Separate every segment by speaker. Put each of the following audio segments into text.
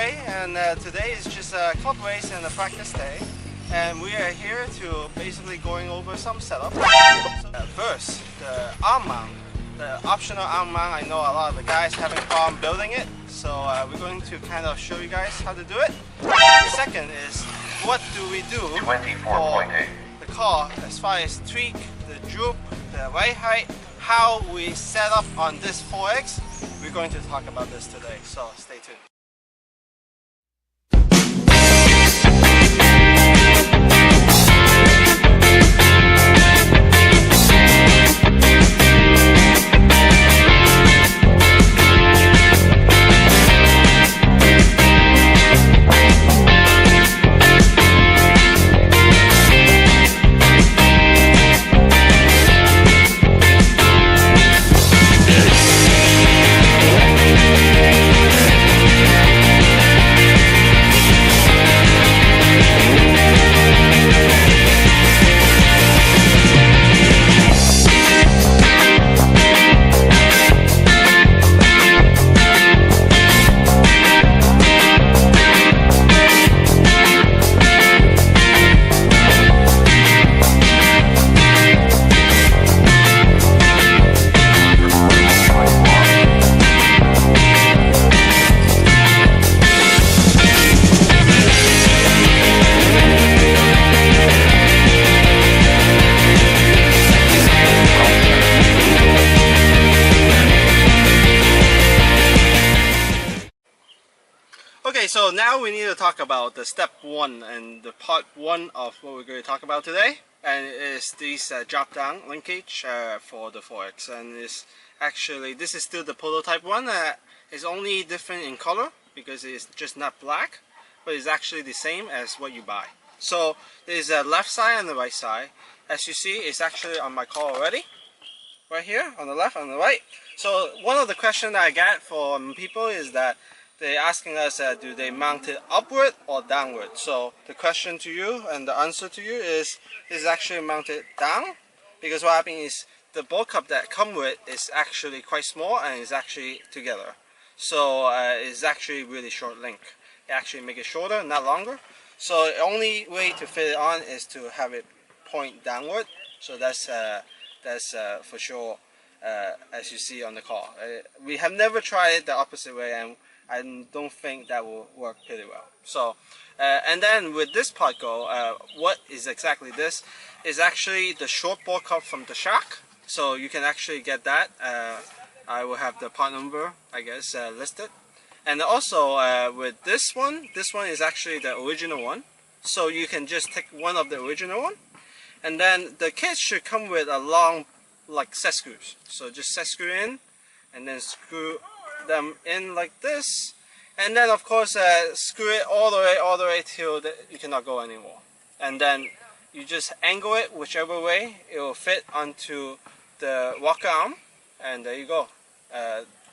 Speaker 1: Raceway, and today is just a club race and a practice day, and we are here to basically going over some setup. First, the arm mount, the optional arm mount. I know a lot of the guys having problem building it, so we're going to kind of show you guys how to do it. Second is, what do we do for the car as far as tweak the droop, the ride height, how we set up on this 4X. We're going to talk about this today, so stay tuned. Okay, so now we need to talk about the step one and the part one of what we're going to talk about today, and it is this drop down linkage for the 4X, and it's actually, this is still the prototype one. It's only different in color because it's just not black, but it's actually the same as what you buy. So there's a left side and the right side. As you see, it's actually on my car already, right here on the left and the right. So one of the questions that I get from people is that they're asking us, do they mount it upward or downward? So the question to you and the answer to you is actually mounted down, because what happens is the ball cup that come with is actually quite small and is actually together. So it's actually really short link. It actually make it shorter, not longer. So the only way to fit it on is to have it point downward. So that's for sure, as you see on the car. We have never tried it the opposite way, and I don't think that will work pretty well. So, and then with this part go, what is exactly this? Is actually the short ball cup from the shack. So you can actually get that. I will have the part number, I guess, listed. And also with this one is actually the original one. So you can just take one of the original one. And then the kit should come with a long, like, set screws. So just set screw in, and then screw them in like this, and then of course screw it all the way till you cannot go anymore, and then you just angle it whichever way it will fit onto the rocker arm, and there you go.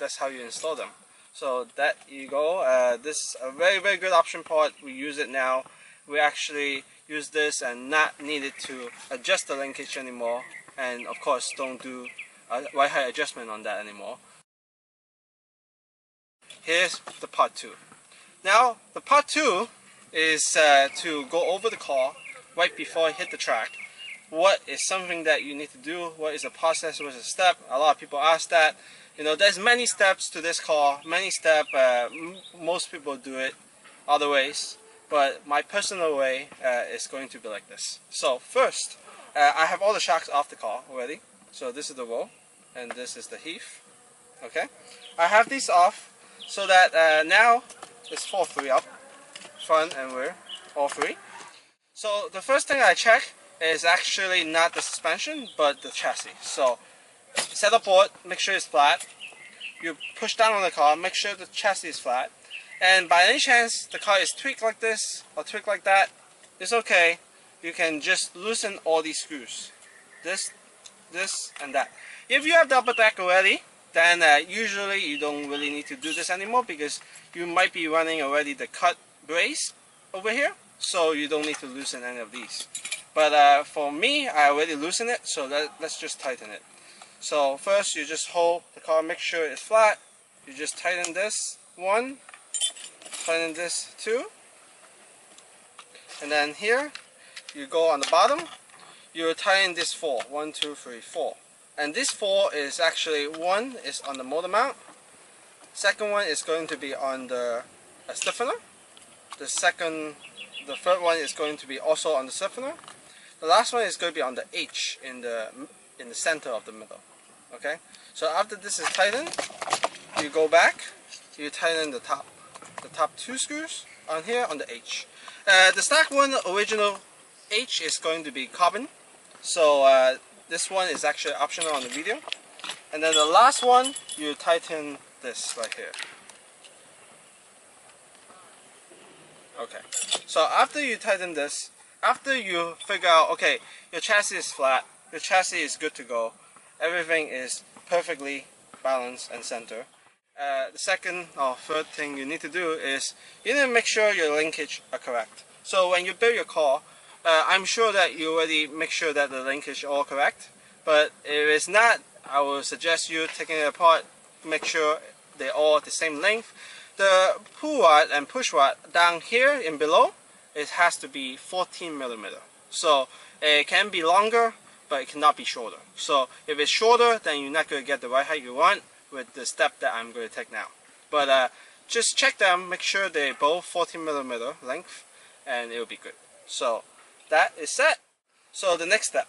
Speaker 1: That's how you install them. So that you go. This is a very good option part. We use it now. We actually use this and not needed to adjust the linkage anymore, and of course don't do a ride height adjustment on that anymore. Here's the part 2. Now the part 2 is to go over the car right before I hit the track. What is something that you need to do? What is the process? What is the step? A lot of people ask that. You know, there's many steps to this car, many steps. Most people do it other ways, but my personal way is going to be like this. So first, I have all the shocks off the car already. So this is the roll, and this is the heave. Okay, I have these off, so that now it's 4-3 up, front and rear, all three. So the first thing I check is actually not the suspension, but the chassis. So set up board, make sure it's flat. You push down on the car, make sure the chassis is flat. And by any chance the car is tweaked like this or tweaked like that, it's okay. You can just loosen all these screws. This, and that. If you have the upper deck already, then usually you don't really need to do this anymore, because you might be running already the cut brace over here, so you don't need to loosen any of these. But for me, I already loosened it, so let's just tighten it. So first you just hold the car, make sure it's flat. You just tighten this one, tighten this too. And then here, you go on the bottom, you tighten this 4. 1, 2, 3, 4. And this 4 is actually, one is on the motor mount, second one is going to be on the stiffener, the third one is going to be also on the stiffener, the last one is going to be on the H in the center of the middle. Okay, so after this is tightened, you go back, you tighten the top 2 screws on here on the H. The stock one, original H, is going to be carbon, so this one is actually optional on the video. And then the last one, you tighten this right here. Okay, so after you tighten this, after you figure out, okay, your chassis is flat, your chassis is good to go, everything is perfectly balanced and centered, the second or third thing you need to do is you need to make sure your linkage are correct. So when you build your car, I'm sure that you already make sure that the linkage are all correct, but if it's not, I will suggest you taking it apart, make sure they're all the same length. The pull rod and push rod down here in below, it has to be 14mm. So it can be longer, but it cannot be shorter. So if it's shorter, then you're not going to get the right height you want with the step that I'm going to take now. But just check them, make sure they're both 14mm length, and it'll be good. So that is set. So the next step.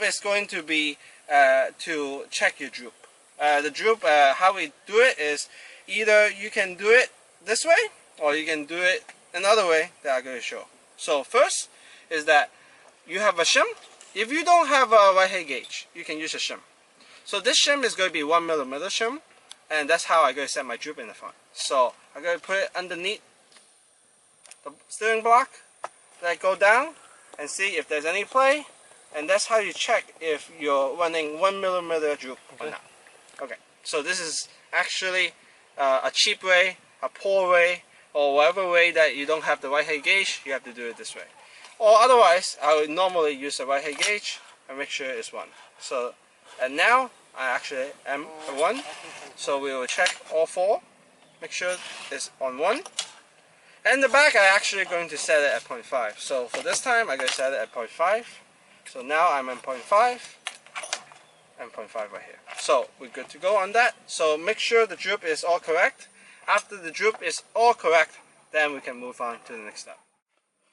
Speaker 1: Is going to be to check your droop. The droop, how we do it is either you can do it this way or you can do it another way that I'm going to show. So first is that you have a shim. If you don't have a right height gauge, you can use a shim. So this shim is going to be 1mm shim, and that's how I'm going to set my droop in the front. So I'm going to put it underneath the steering block, let it go down and see if there's any play, and that's how you check if you're running 1mm droop or not. Okay, so this is actually a cheap way, a poor way, or whatever way that you don't have the right height gauge, you have to do it this way. Or otherwise, I would normally use a right height gauge and make sure it's 1. So, and now I actually am a 1. So we will check all 4, make sure it's on 1. And the back, I actually going to set it at 0.5. So for this time, I'm going to set it at 0.5. So now I'm at 0.5 and 0.5 right here. So we're good to go on that. So make sure the droop is all correct. After the droop is all correct, then we can move on to the next step.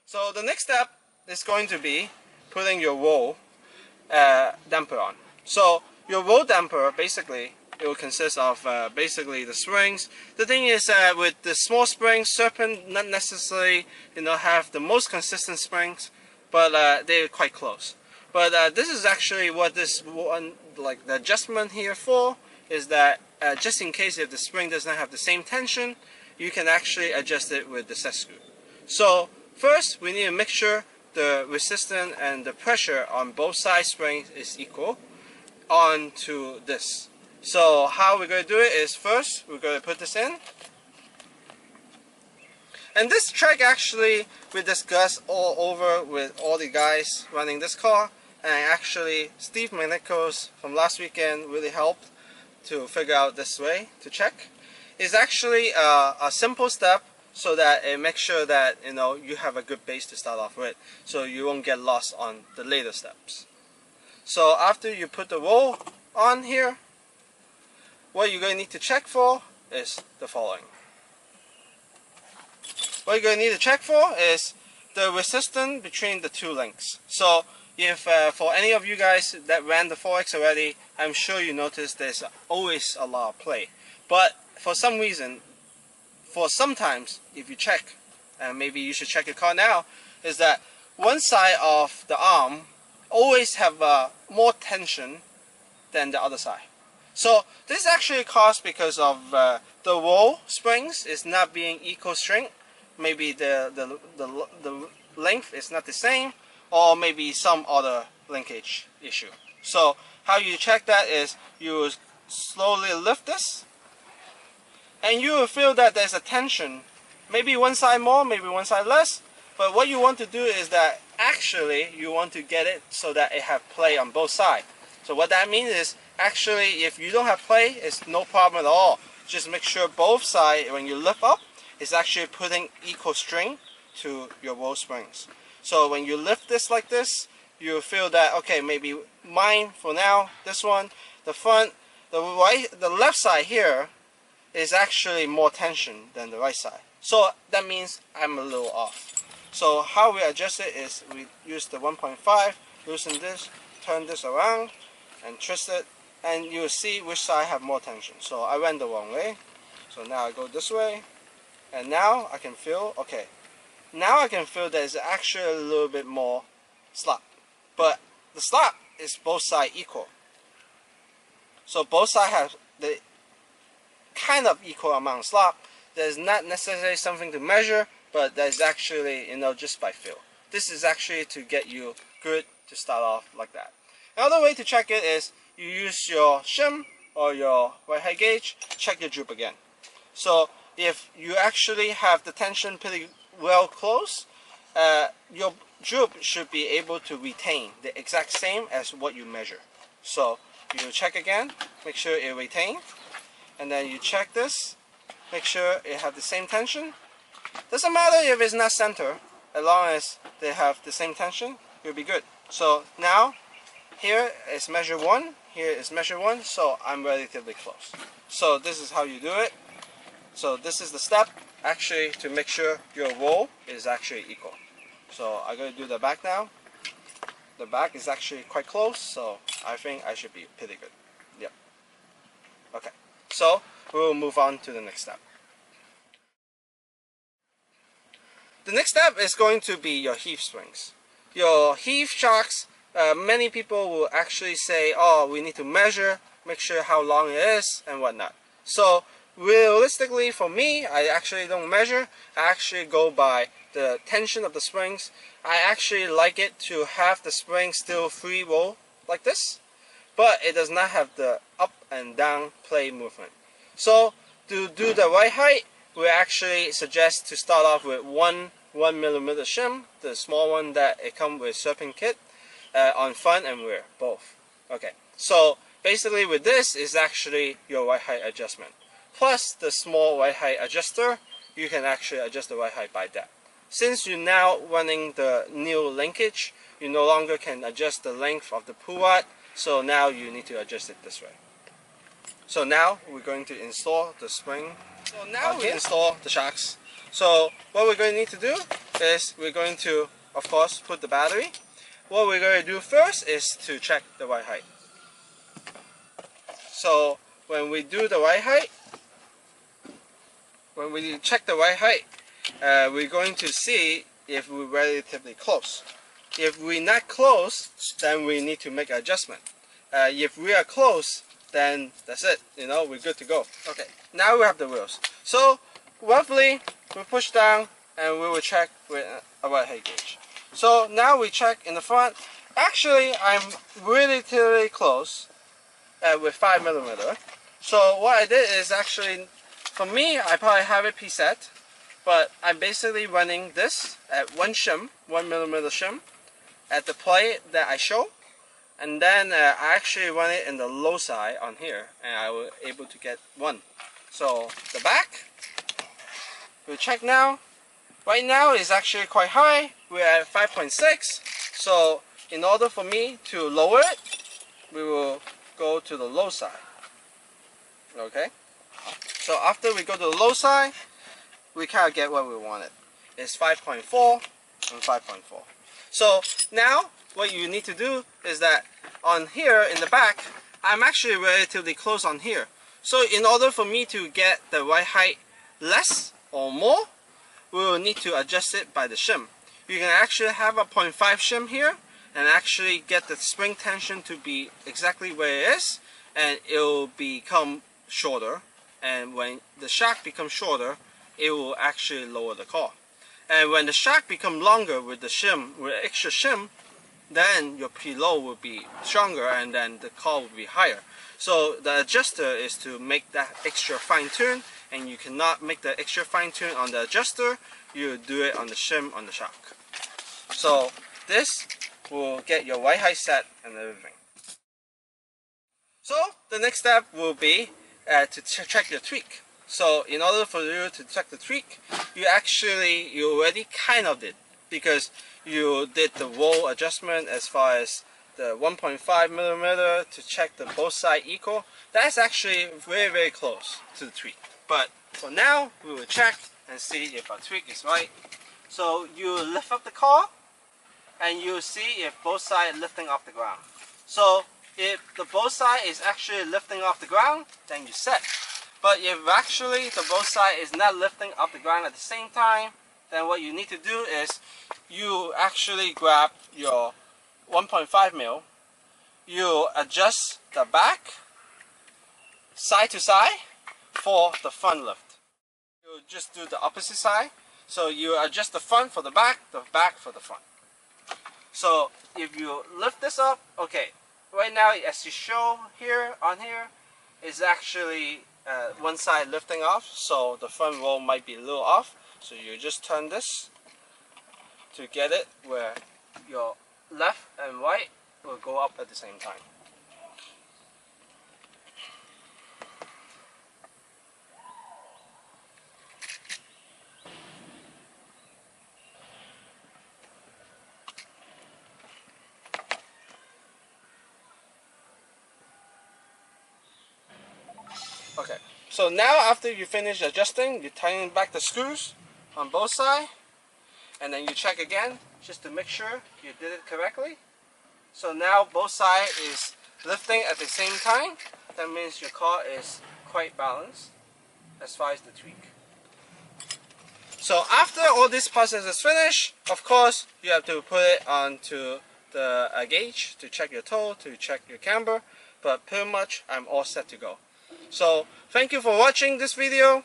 Speaker 1: So the next step is going to be putting your roll damper on. So your roll damper, basically, it will consist of basically the springs. The thing is with the small springs, Serpent not necessarily have the most consistent springs, but they're quite close. But this is actually what this one, like the adjustment here for, is that just in case if the spring does not have the same tension, you can actually adjust it with the set screw. So first, we need to make sure the resistance and the pressure on both side springs is equal onto this. So how we're going to do it is first, we're going to put this in. And this track actually we discussed all over with all the guys running this car. And actually, Steve Manicos from last weekend really helped to figure out this way to check. It's actually a simple step so that it makes sure that you have a good base to start off with, so you won't get lost on the later steps. So after you put the roll on here, what you're going to need to check for is the following. What you're going to need to check for is the resistance between the two links. So if for any of you guys that ran the 4X already, I'm sure you noticed there's always a lot of play. But for some reason, for sometimes, if you check, and maybe you should check your car now, is that one side of the arm always have more tension than the other side. So this is actually caused because of the roll springs is not being equal strength. Maybe the length is not the same, or maybe some other linkage issue. So how you check that is you will slowly lift this, and you will feel that there's a tension, maybe one side more, maybe one side less. But what you want to do is that actually you want to get it so that it have play on both sides. So what that means is actually if you don't have play, it's no problem at all. Just make sure both sides, when you lift up, is actually putting equal strain to your roll springs. So when you lift this like this, you feel that, okay, maybe mine for now, this one, the front, the left side here is actually more tension than the right side. So that means I'm a little off. So how we adjust it is we use the 1.5, loosen this, turn this around, and twist it, and you'll see which side have more tension. So I went the wrong way. So now I go this way, and now I can feel, okay, now I can feel there's actually a little bit more slap. But the slap is both sides equal. So both sides have the kind of equal amount of slap. There's not necessarily something to measure, but there's actually, just by feel. This is actually to get you good to start off like that. Another way to check it is you use your shim or your right height gauge, check your droop again. So if you actually have the tension pretty well close, your droop should be able to retain the exact same as what you measure. So you check again, make sure it retains, and then you check this, make sure it have the same tension. Doesn't matter if it's not center, as long as they have the same tension, you'll be good. So now here is measure 1, here is measure 1, so I'm relatively close. So this is how you do it. So this is the step actually to make sure your roll is actually equal. So I'm going to do the back now. The back is actually quite close, so I think I should be pretty good. Yep. Okay, so we'll move on to the next step. The next step is going to be your heave springs. Your heave shocks, many people will actually say, oh, we need to measure, make sure how long it is and whatnot. So realistically for me, I actually don't measure. I actually go by the tension of the springs. I actually like it to have the spring still free roll like this, but it does not have the up and down play movement. So to do the right height, we actually suggest to start off with 1 1mm shim, the small one that it comes with Serpent kit, on front and rear, both. Okay, so basically with this is actually your right height adjustment. Plus the small right height adjuster, you can actually adjust the right height by that. Since you're now running the new linkage, you no longer can adjust the length of the pull rod, so now you need to adjust it this way. So now we're going to install the spring. So now we install the shocks. So what we're going to need to do is we're going to, of course, put the battery. What we're going to do first is to check the right height. So when we do the right height, when we check the right height, we're going to see if we're relatively close. If we're not close, then we need to make an adjustment. If we are close, then that's it, we're good to go. Okay, now we have the wheels. So roughly we push down and we will check with a right height gauge. So now we check in the front. Actually, I'm relatively close with 5mm. So what I did is actually, for me, I probably have it preset, but I'm basically running this at 1 shim, 1mm shim, at the play that I show, and then I actually run it in the low side on here, and I was able to get 1. So the back, we'll check now. Right now is actually quite high. We're at 5.6. So in order for me to lower it, we will go to the low side. Okay. So after we go to the low side, we kind of get what we wanted. It's 5.4 and 5.4. So now what you need to do is that on here in the back, I'm actually relatively close on here. So in order for me to get the right height less or more, we will need to adjust it by the shim. You can actually have a 0.5 shim here and actually get the spring tension to be exactly where it is, and it will become shorter. And when the shock becomes shorter, it will actually lower the car. And when the shock becomes longer with the shim, with extra shim, then your preload will be stronger and then the car will be higher. So the adjuster is to make that extra fine tune, and you cannot make the extra fine tune on the adjuster, you do it on the shim on the shock. So this will get your right height set and everything. So the next step will be to check your tweak. So in order for you to check the tweak, you already kind of did, because you did the roll adjustment as far as the 1.5 millimeter to check the both side equal. That's actually very, very close to the tweak. But for now, we will check and see if our tweak is right. So you lift up the car and you see if both sides are lifting off the ground. So if the both side is actually lifting off the ground, then you're set. But if actually the both side is not lifting off the ground at the same time, then what you need to do is you actually grab your 1.5 mil, you adjust the back side to side for the front lift. You just do the opposite side. So you adjust the front for the back for the front. So if you lift this up, okay, right now as you show here on here is actually one side lifting off, so the front roll might be a little off. So you just turn this to get it where your left and right will go up at the same time. Okay, so now after you finish adjusting, you tighten back the screws on both sides, and then you check again just to make sure you did it correctly. So now both sides is lifting at the same time. That means your car is quite balanced as far as the tweak. So after all this process is finished, of course you have to put it onto the gauge to check your toe, to check your camber, but pretty much I'm all set to go. So thank you for watching this video.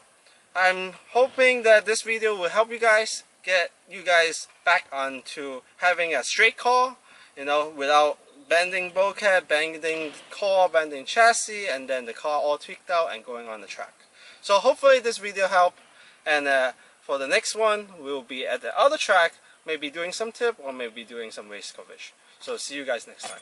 Speaker 1: I'm hoping that this video will help you guys get you guys back onto having a straight car, you know, without bending bulkhead, bending core, bending chassis, and then the car all tweaked out and going on the track. So hopefully this video helped, and for the next one we'll be at the other track, maybe doing some tip or maybe doing some race coverage. So see you guys next time.